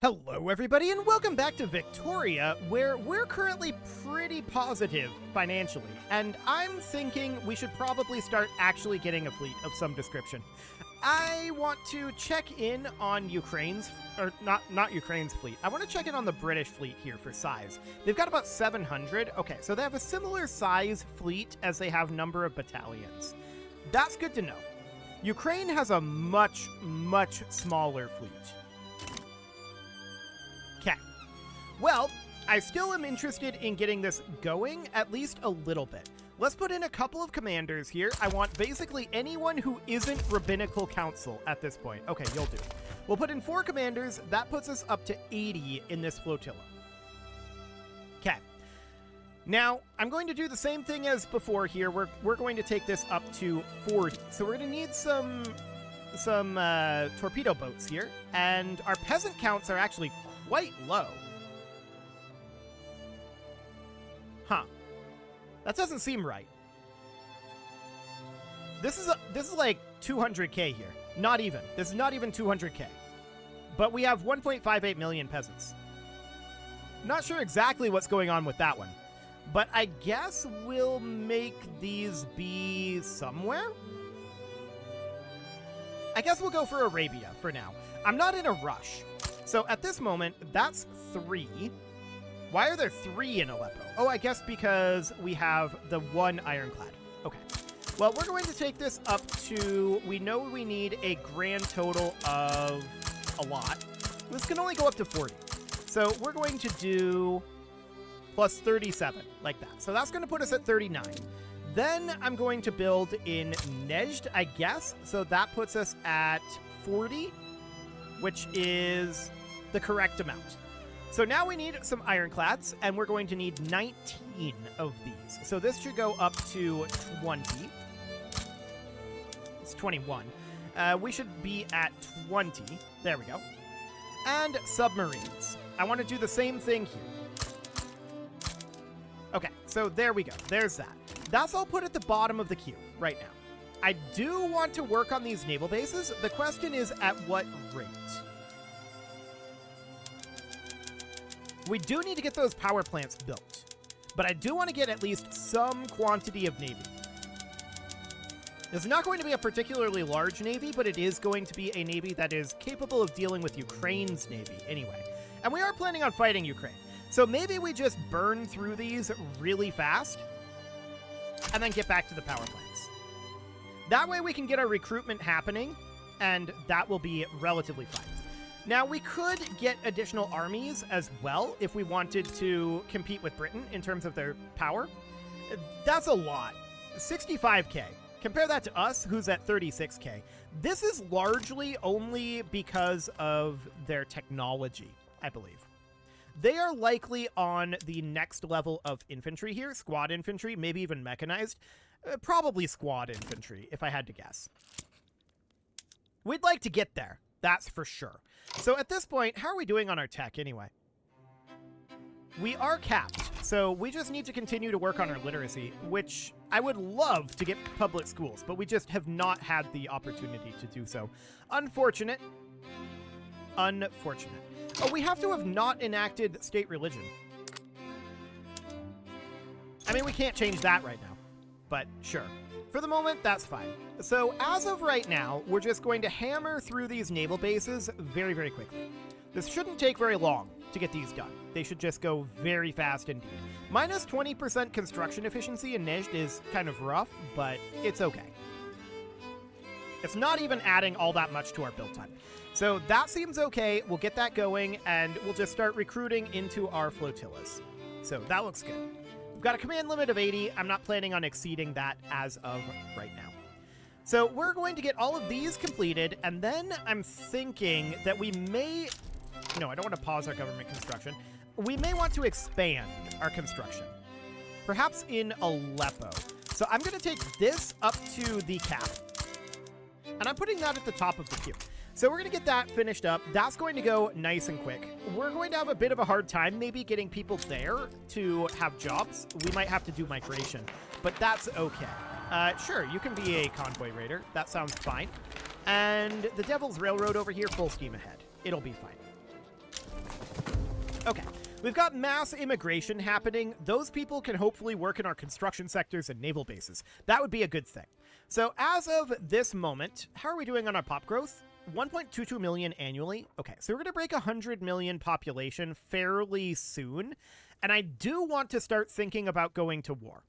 Hello, everybody, and welcome back to Victoria, where we're currently pretty positive financially, and I'm thinking we should probably start actually getting a fleet of some description. I want to check in on Ukraine's, or not Ukraine's fleet. I want to check in on the British fleet here for size. They've got about 700. Okay, so they have a similar size fleet as they have number of battalions. That's good to know. Ukraine has a much, much smaller fleet. Okay. Well, I still am interested in getting this going at least a little bit. Let's put in a couple of commanders here. I want basically anyone who isn't Rabbinical Council at this point. Okay, you'll do. We'll put in 4 commanders. That puts us up to 80 in this flotilla. Okay. Now, I'm going to do the same thing as before here. We're going to take this up to 40. So we're going to need some torpedo boats here. And our peasant counts are actually quite low. Huh. That doesn't seem right. This is like 200k here. Not even. This is not even 200k. But we have 1.58 million peasants. Not sure exactly what's going on with that one. But I guess we'll make these be somewhere? I guess we'll go for Arabia for now. I'm not in a rush. So at this moment, that's 3. Why are there 3 in Aleppo? Oh, I guess because we have the 1 ironclad. Okay. Well, we're going to take this up to, we know we need a grand total of a lot. This can only go up to 40. So we're going to do plus 37, like that. So that's going to put us at 39. Then I'm going to build in Nejd, I guess. So that puts us at 40, which is the correct amount. So now we need some ironclads, and we're going to need 19 of these. So this should go up to 20. It's 21. We should be at 20. There we go. And submarines. I want to do the same thing here. Okay, so there we go. There's that. That's all put at the bottom of the queue right now. I do want to work on these naval bases. The question is at what rate? We do need to get those power plants built, but I do want to get at least some quantity of navy. It's not going to be a particularly large navy, but it is going to be a navy that is capable of dealing with Ukraine's navy anyway. And we are planning on fighting Ukraine. So maybe we just burn through these really fast and then get back to the power plants. That way we can get our recruitment happening, and that will be relatively fine. Now, we could get additional armies as well if we wanted to compete with Britain in terms of their power. That's a lot. 65k. Compare that to us, who's at 36k. This is largely only because of their technology, I believe. They are likely on the next level of infantry here, squad infantry, maybe even mechanized. Probably squad infantry, if I had to guess. We'd like to get there, that's for sure. So at this point, how are we doing on our tech anyway? We are capped, so we just need to continue to work on our literacy, which I would love to get public schools, but we just have not had the opportunity to do so. Unfortunate. Unfortunate. Oh, we have to have not enacted state religion. I mean, we can't change that right now, but sure. For the moment, that's fine. So as of right now, we're just going to hammer through these naval bases very, very quickly. This shouldn't take very long to get these done. They should just go very fast indeed. Minus 20% construction efficiency in Nejd is kind of rough, but it's okay. It's not even adding all that much to our build time. So that seems okay. We'll get that going, and we'll just start recruiting into our flotillas. So that looks good. We've got a command limit of 80. I'm not planning on exceeding that as of right now. So we're going to get all of these completed, and then I'm thinking that we may... No, I don't want to pause our government construction. We may want to expand our construction. Perhaps in Aleppo. So I'm going to take this up to the cap. And I'm putting that at the top of the queue. So we're going to get that finished up. That's going to go nice and quick. We're going to have a bit of a hard time maybe getting people there to have jobs. We might have to do migration, but that's okay. Sure, you can be a convoy raider. That sounds fine. And the Devil's Railroad over here, full steam ahead. It'll be fine. Okay, we've got mass immigration happening. Those people can hopefully work in our construction sectors and naval bases. That would be a good thing. So as of this moment, how are we doing on our pop growth? 1.22 million annually. Okay, so we're going to break 100 million population fairly soon. And I do want to start thinking about going to war,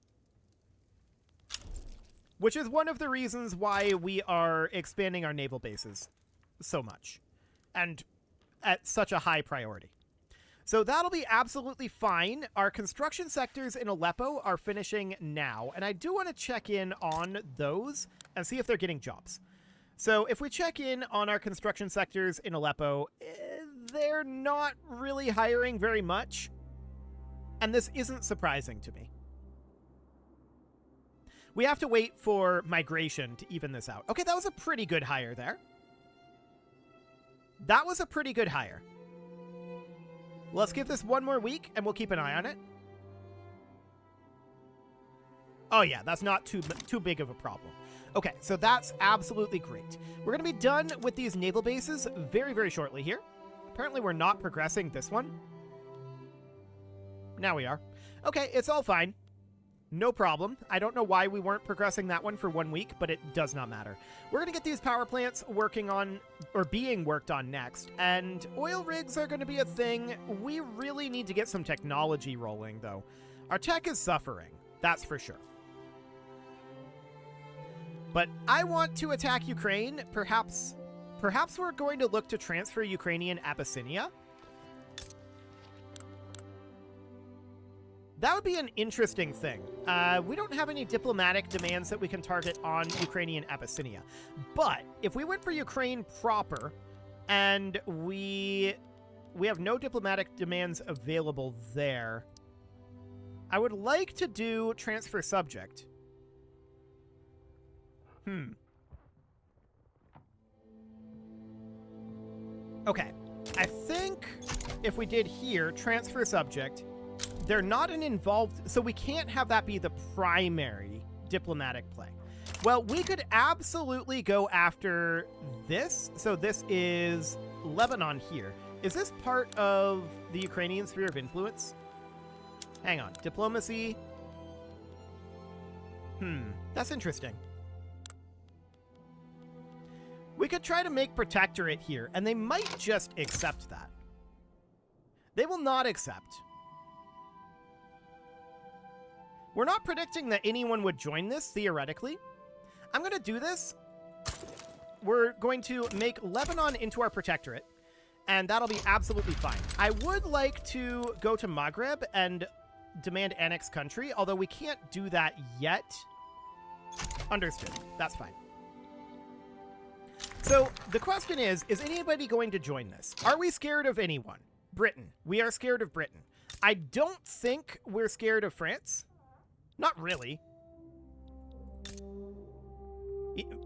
which is one of the reasons why we are expanding our naval bases so much and at such a high priority. So that'll be absolutely fine. Our construction sectors in Aleppo are finishing now, and I do want to check in on those and see if they're getting jobs. So if we check in on our construction sectors in Aleppo, they're not really hiring very much, and this isn't surprising to me. We have to wait for migration to even this out. Okay, that was a pretty good hire there. That was a pretty good hire. Let's give this one more week, and we'll keep an eye on it. Oh yeah, that's not too big of a problem. Okay, so that's absolutely great. We're going to be done with these naval bases very, very shortly here. Apparently we're not progressing this one. Now we are. Okay, it's all fine. No problem. I don't know why we weren't progressing that one for 1 week, but it does not matter. We're going to get these power plants working on, or being worked on next, and oil rigs are going to be a thing. We really need to get some technology rolling, though. Our tech is suffering, that's for sure. But I want to attack Ukraine. Perhaps we're going to look to transfer Ukrainian Abyssinia. That would be an interesting thing. We don't have any diplomatic demands that we can target on Ukrainian Abyssinia. But if we went for Ukraine proper, and we have no diplomatic demands available there, I would like to do transfer subject. Okay, I think if we did here, transfer subject, they're not an involved, so we can't have that be the primary diplomatic play. Well, we could absolutely go after this. So this is Lebanon here. Is this part of the Ukrainian sphere of influence? Hang on, diplomacy. That's interesting. We could try to make protectorate here, and they might just accept that. They will not accept. We're not predicting that anyone would join this, theoretically. I'm going to do this. We're going to make Lebanon into our protectorate, and that'll be absolutely fine. I would like to go to Maghreb and demand annex country, although we can't do that yet. Understood. That's fine. So the question is anybody going to join this? Are we scared of anyone? Britain. We are scared of Britain. I don't think we're scared of France. Not really.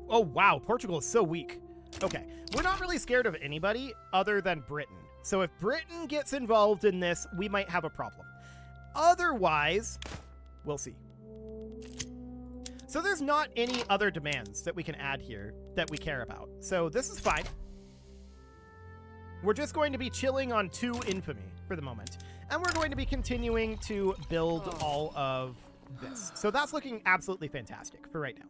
Oh, wow. Portugal is so weak. Okay. We're not really scared of anybody other than Britain. So if Britain gets involved in this, we might have a problem. Otherwise, we'll see. So there's not any other demands that we can add here that we care about. So this is fine. We're just going to be chilling on 2 infamy for the moment. And we're going to be continuing to build all of this. So that's looking absolutely fantastic for right now.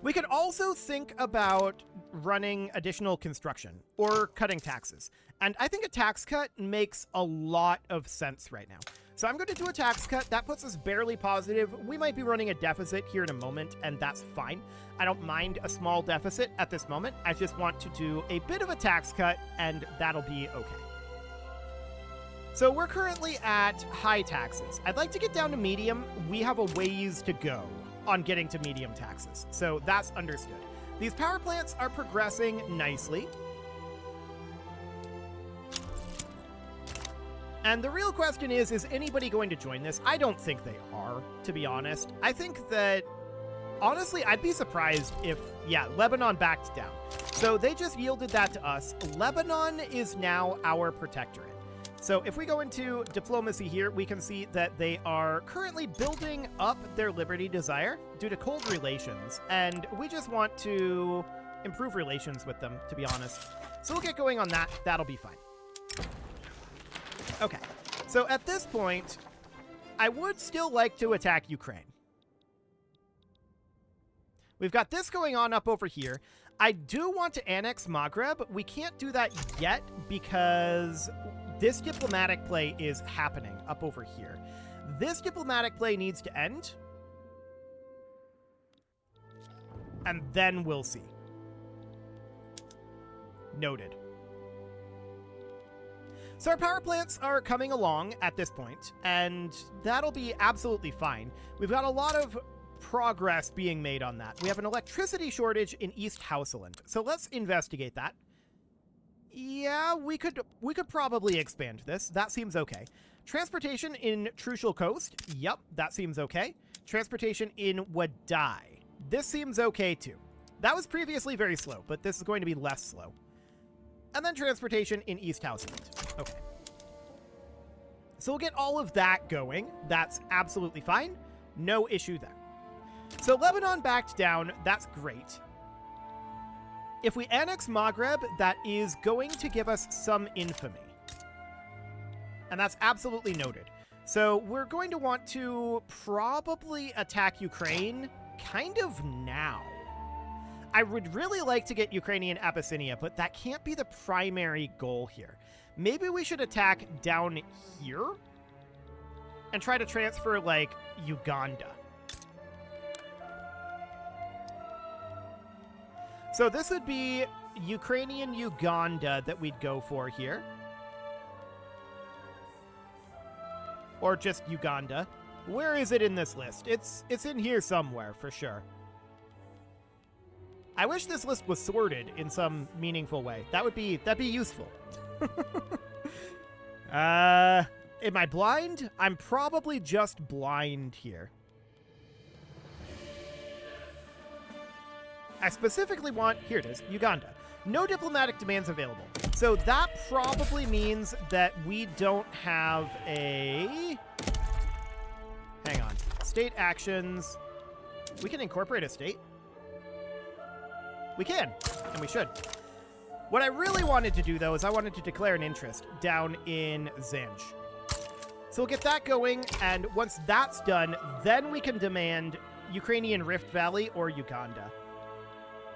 We could also think about running additional construction or cutting taxes. And I think a tax cut makes a lot of sense right now. So I'm going to do a tax cut. That puts us barely positive. We might be running a deficit here in a moment, and that's fine. I don't mind a small deficit at this moment. I just want to do a bit of a tax cut, and that'll be okay. So we're currently at high taxes. I'd like to get down to medium. We have a ways to go on getting to medium taxes. So that's understood. These power plants are progressing nicely. And the real question is anybody going to join this? I don't think they are, to be honest. I think that, honestly, I'd be surprised if, yeah, Lebanon backed down. So they just yielded that to us. Lebanon is now our protectorate. So if we go into diplomacy here, we can see that they are currently building up their liberty desire due to cold relations. And we just want to improve relations with them, to be honest. So we'll get going on that. That'll be fine. Okay. So at this point, I would still like to attack Ukraine. We've got this going on up over here. I do want to annex Maghreb. We can't do that yet because this diplomatic play is happening up over here. This diplomatic play needs to end. And then we'll see. Noted. So our power plants are coming along at this point, and that'll be absolutely fine. We've got a lot of progress being made on that. We have an electricity shortage in East Houseland, so let's investigate that. Yeah, we could probably expand this. That seems okay. Transportation in Trucial Coast. Yep, that seems okay. Transportation in Wadai. This seems okay too. That was previously very slow, but this is going to be less slow. And then transportation in East Houseland. Okay. So we'll get all of that going. That's absolutely fine. No issue there. So Lebanon backed down. That's great. If we annex Maghreb, that is going to give us some infamy. And that's absolutely noted. So we're going to want to probably attack Ukraine kind of now. I would really like to get Ukrainian Abyssinia, but that can't be the primary goal here. Maybe we should attack down here and try to transfer, like, Uganda. So this would be Ukrainian Uganda that we'd go for here. Or just Uganda. Where is it in this list? It's in here somewhere, for sure. I wish this list was sorted in some meaningful way. That'd be useful. Am I blind? I'm probably just blind here. I specifically want, here it is, Uganda. No diplomatic demands available. So that probably means that we don't have a... Hang on. State actions. We can incorporate a state. We can, and we should. What I really wanted to do, though, is I wanted to declare an interest down in Zanj. So we'll get that going, and once that's done, then we can demand Ukrainian Rift Valley or Uganda.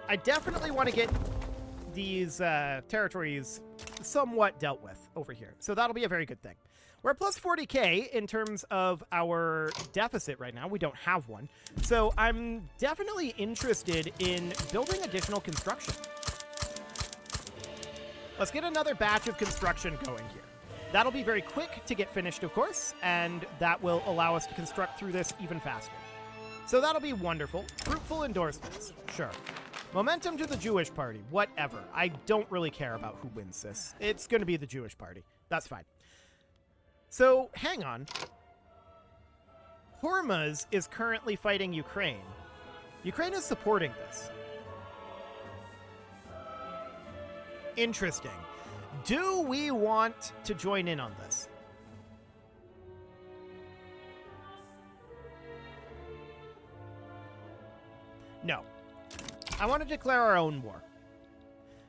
I definitely want to get these territories somewhat dealt with over here. So that'll be a very good thing. We're at plus 40k in terms of our deficit right now. We don't have one. So I'm definitely interested in building additional construction. Let's get another batch of construction going here. That'll be very quick to get finished, of course, and that will allow us to construct through this even faster. So that'll be wonderful. Fruitful endorsements. Sure. Momentum to the Jewish party. Whatever. I don't really care about who wins this. It's going to be the Jewish party. That's fine. So, hang on. Hormuz is currently fighting Ukraine. Ukraine is supporting this. Interesting. Do we want to join in on this? No. I want to declare our own war.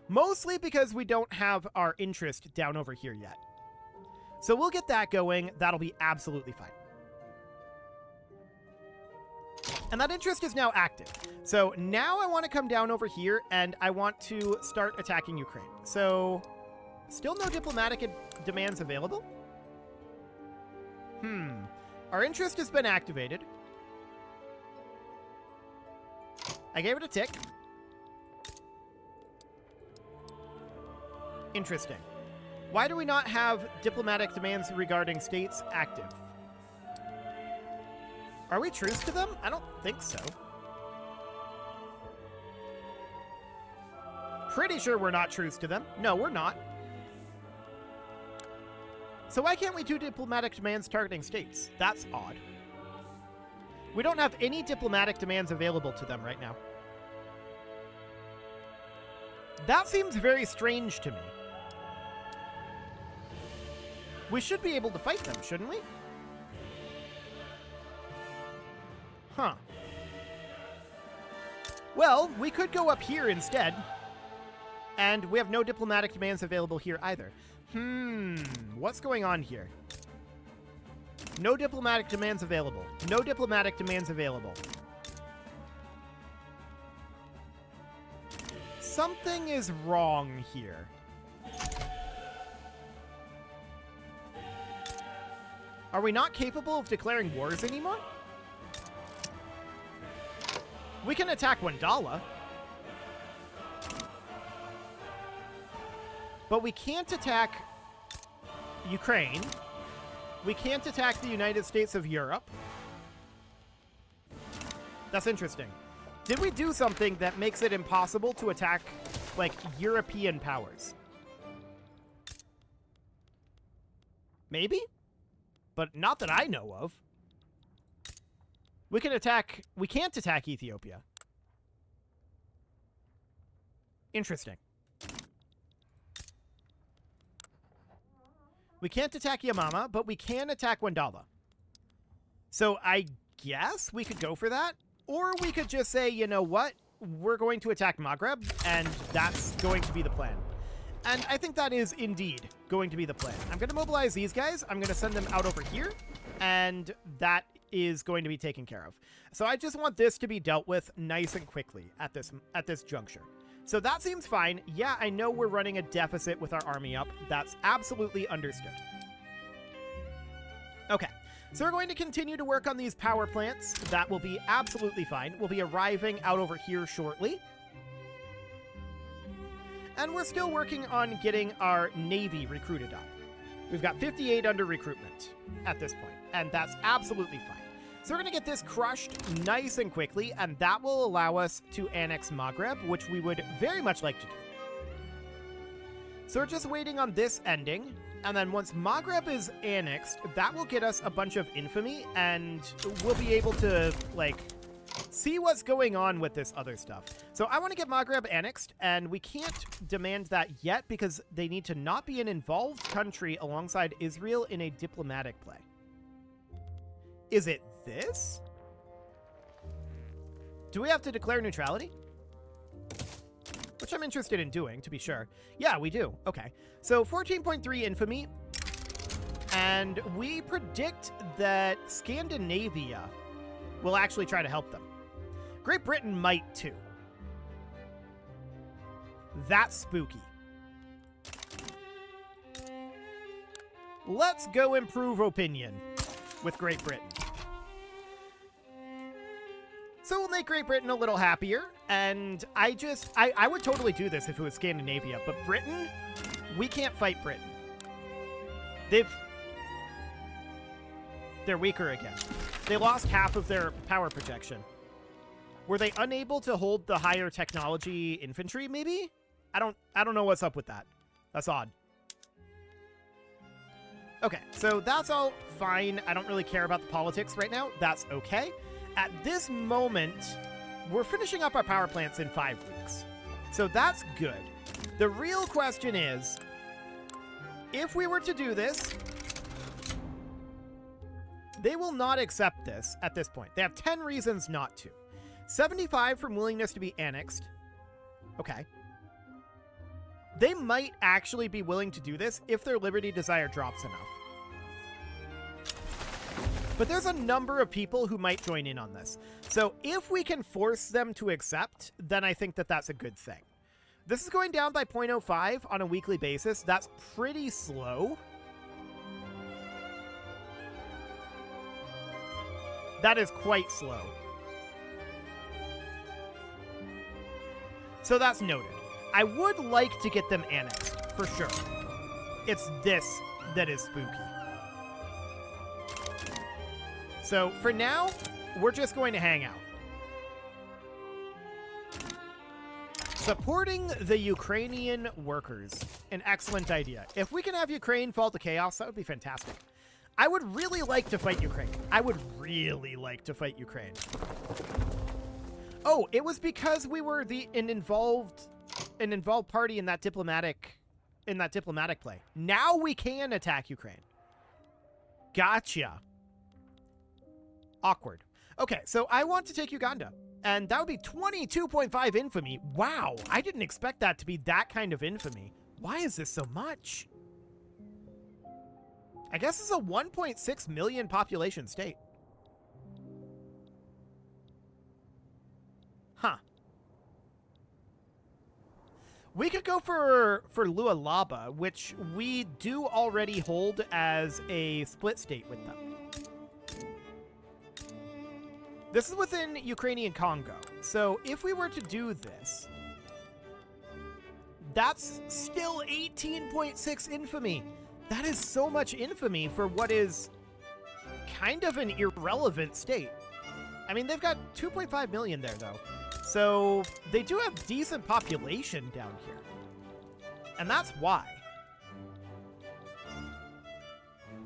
Mostly because we don't have our interest down over here yet. So we'll get that going. That'll be absolutely fine. And that interest is now active. So now I want to come down over here and I want to start attacking Ukraine. So still no diplomatic demands available? Our interest has been activated. I gave it a tick. Interesting. Why do we not have diplomatic demands regarding states active? Are we truce to them? I don't think so. Pretty sure we're not truce to them. No, we're not. So why can't we do diplomatic demands targeting states? That's odd. We don't have any diplomatic demands available to them right now. That seems very strange to me. We should be able to fight them, shouldn't we? Huh. Well, we could go up here instead. And we have no diplomatic demands available here either. What's going on here? No diplomatic demands available. No diplomatic demands available. Something is wrong here. Are we not capable of declaring wars anymore? We can attack Wandala. But we can't attack Ukraine. We can't attack the United States of Europe. That's interesting. Did we do something that makes it impossible to attack, like, European powers? Maybe? But not that I know of. We can't attack Ethiopia. Interesting. We can't attack Yamama, but we can attack Wandala. So I guess we could go for that. Or we could just say, you know what? We're going to attack Maghreb, and that's going to be the plan. And I think that is indeed going to be the plan. I'm going to mobilize these guys. I'm going to send them out over here, and that is going to be taken care of. So I just want this to be dealt with nice and quickly at this juncture. So that seems fine. Yeah, I know we're running a deficit with our army up. That's absolutely understood. Okay, so we're going to continue to work on these power plants. That will be absolutely fine. We'll be arriving out over here shortly. And we're still working on getting our Navy recruited up. We've got 58 under recruitment at this point, and that's absolutely fine. So we're going to get this crushed nice and quickly, and that will allow us to annex Maghreb, which we would very much like to do. So we're just waiting on this ending, and then once Maghreb is annexed, that will get us a bunch of infamy, and we'll be able to, like, see what's going on with this other stuff. So I want to get Maghreb annexed, and we can't demand that yet because they need to not be an involved country alongside Israel in a diplomatic play. Is it this? Do we have to declare neutrality? Which I'm interested in doing, to be sure. Yeah, we do. Okay. So 14.3 infamy. And we predict that Scandinavia will actually try to help them. Great Britain might too. That's spooky. Let's go improve opinion with Great Britain. So we'll make Great Britain a little happier, and I would totally do this if it was Scandinavia, but Britain, we can't fight Britain. They're weaker again. They lost half of their power projection. Were they unable to hold the higher technology infantry, maybe? I don't know what's up with that. That's odd. Okay, so that's all fine. I don't really care about the politics right now. That's okay. At this moment, we're finishing up our power plants in 5 weeks. So that's good. The real question is, if we were to do this, they will not accept this at this point. They have 10 reasons not to. 75 from willingness to be annexed. Okay. They might actually be willing to do this if their liberty desire drops enough. But there's a number of people who might join in on this. So if we can force them to accept, then I think that that's a good thing. This is going down by 0.05 on a weekly basis. That's pretty slow. That is quite slow. So that's noted. I would like to get them annexed, for sure. It's this that is spooky. So for now, we're just going to hang out. Supporting the Ukrainian workers. An excellent idea. If we can have Ukraine fall to chaos, that would be fantastic. I would really like to fight Ukraine. I would really like to fight Ukraine. Oh, it was because we were an involved party in that diplomatic play. Now we can attack Ukraine. Gotcha. Awkward. Okay, so I want to take Uganda. And that would be 22.5 infamy. Wow, I didn't expect that to be that kind of infamy. Why is this so much? I guess it's a 1.6 million population state. Huh. We could go for Lualaba, which we do already hold as a split state with them. This is within Ukrainian Congo. So if we were to do this, that's still 18.6 infamy. That is so much infamy for what is kind of an irrelevant state. I mean, they've got 2.5 million there, though. So they do have decent population down here. And that's why.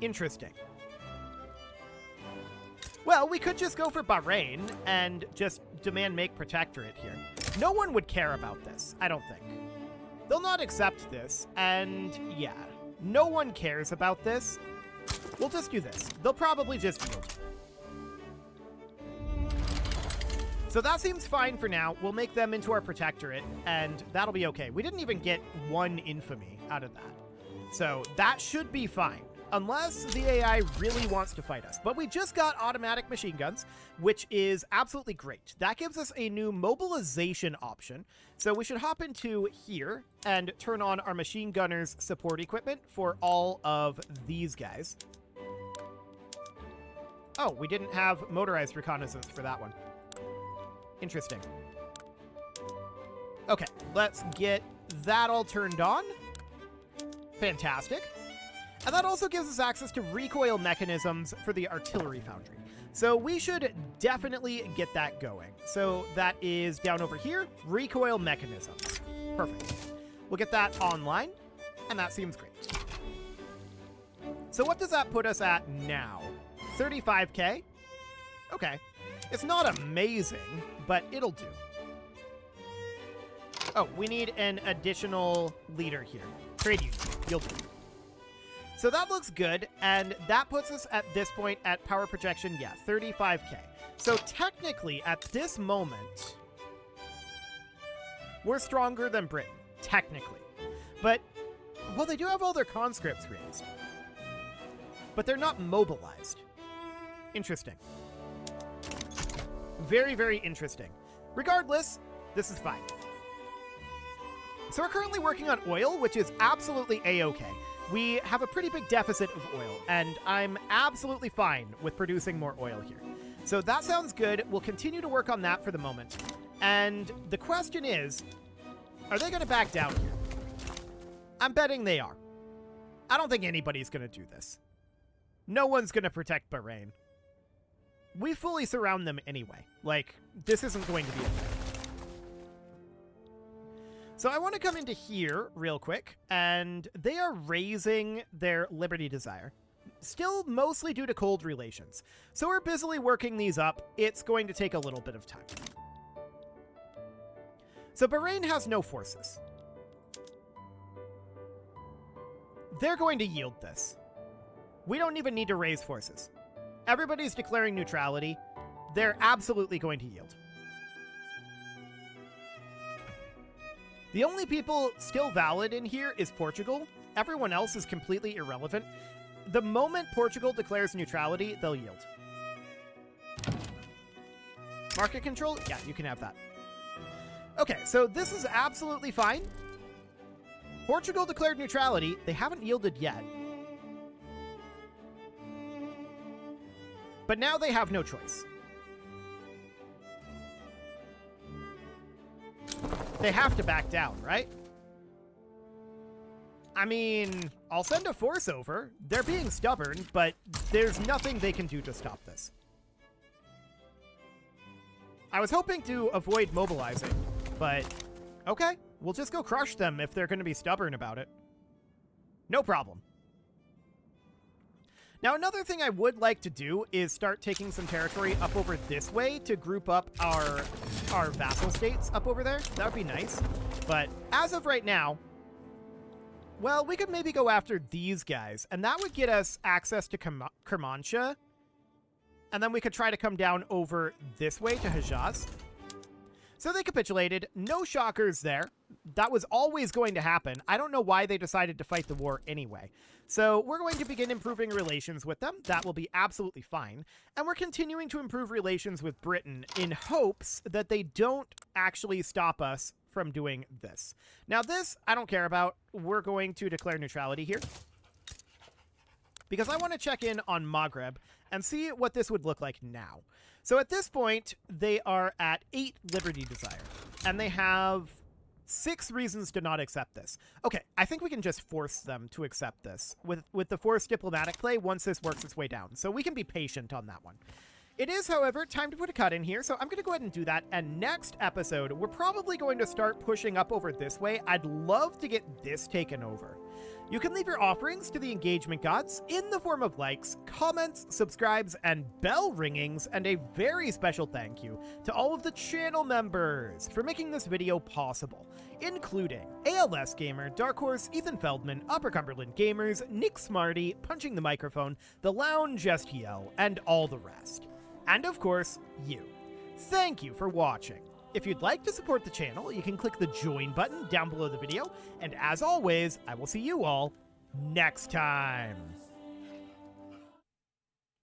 Interesting. Well, we could just go for Bahrain and just demand make protectorate here. No one would care about this, I don't think. They'll not accept this, and yeah, no one cares about this. We'll just do this. They'll probably just yield. So that seems fine for now. We'll make them into our protectorate, and that'll be okay. We didn't even get one infamy out of that. So that should be fine. Unless the AI really wants to fight us. But we just got automatic machine guns, which is absolutely great. That gives us a new mobilization option. So we should hop into here and turn on our machine gunners support equipment for all of these guys. Oh, we didn't have motorized reconnaissance for that one. Interesting. Okay, let's get that all turned on. Fantastic. And that also gives us access to recoil mechanisms for the artillery foundry. So we should definitely get that going. So that is down over here, recoil mechanisms. Perfect. We'll get that online, and that seems great. So what does that put us at now? 35K? Okay. It's not amazing, but it'll do. Oh, we need an additional leader here. Trade union. You'll do. So that looks good, and that puts us at this point at power projection, yeah, 35K. So technically, at this moment, we're stronger than Britain, technically. But, well, they do have all their conscripts raised. But they're not mobilized. Interesting. Very, very interesting. Regardless, this is fine. So we're currently working on oil, which is absolutely A-okay. We have a pretty big deficit of oil, and I'm absolutely fine with producing more oil here. So that sounds good. We'll continue to work on that for the moment. And the question is, are they going to back down here? I'm betting they are. I don't think anybody's going to do this. No one's going to protect Bahrain. We fully surround them anyway. Like, this isn't going to be a thing. So I want to come into here real quick, and they are raising their liberty desire. Still mostly due to cold relations. So we're busily working these up. It's going to take a little bit of time. So Bahrain has no forces. They're going to yield this. We don't even need to raise forces. Everybody's declaring neutrality. They're absolutely going to yield. The only people still valid in here is Portugal. Everyone else is completely irrelevant. The moment Portugal declares neutrality, they'll yield. Market control? Yeah, you can have that. Okay, so this is absolutely fine. Portugal declared neutrality. They haven't yielded yet. But now they have no choice. They have to back down, right? I mean, I'll send a force over. They're being stubborn, but there's nothing they can do to stop this. I was hoping to avoid mobilizing, but okay. We'll just go crush them if they're going to be stubborn about it. No problem. Now, another thing I would like to do is start taking some territory up over this way to group up our vassal states up over there. That would be nice. But as of right now, well, we could maybe go after these guys, and that would get us access to Kermanshah. and then we could try to come down over this way to Hejaz. So they capitulated. No shockers there. That was always going to happen. I don't know why they decided to fight the war anyway. So we're going to begin improving relations with them. That will be absolutely fine. And we're continuing to improve relations with Britain in hopes that they don't actually stop us from doing this. Now this, I don't care about. We're going to declare neutrality here, because I want to check in on Maghreb and see what this would look like now. So at this point, they are at 8 Liberty Desire, and they have 6 reasons to not accept this. Okay, I think we can just force them to accept this with the forced diplomatic play once this works its way down. So we can be patient on that one. It is, however, time to put a cut in here, so I'm going to go ahead and do that. And next episode, we're probably going to start pushing up over this way. I'd love to get this taken over. You can leave your offerings to the engagement gods in the form of likes, comments, subscribes, and bell ringings, and a very special thank you to all of the channel members for making this video possible, including ALS Gamer, Dark Horse, Ethan Feldman, Upper Cumberland Gamers, Nick Smarty, Punching the Microphone, The Lounge STL, and all the rest. And of course, you. Thank you for watching. If you'd like to support the channel, you can click the join button down below the video, and as always, I will see you all next time.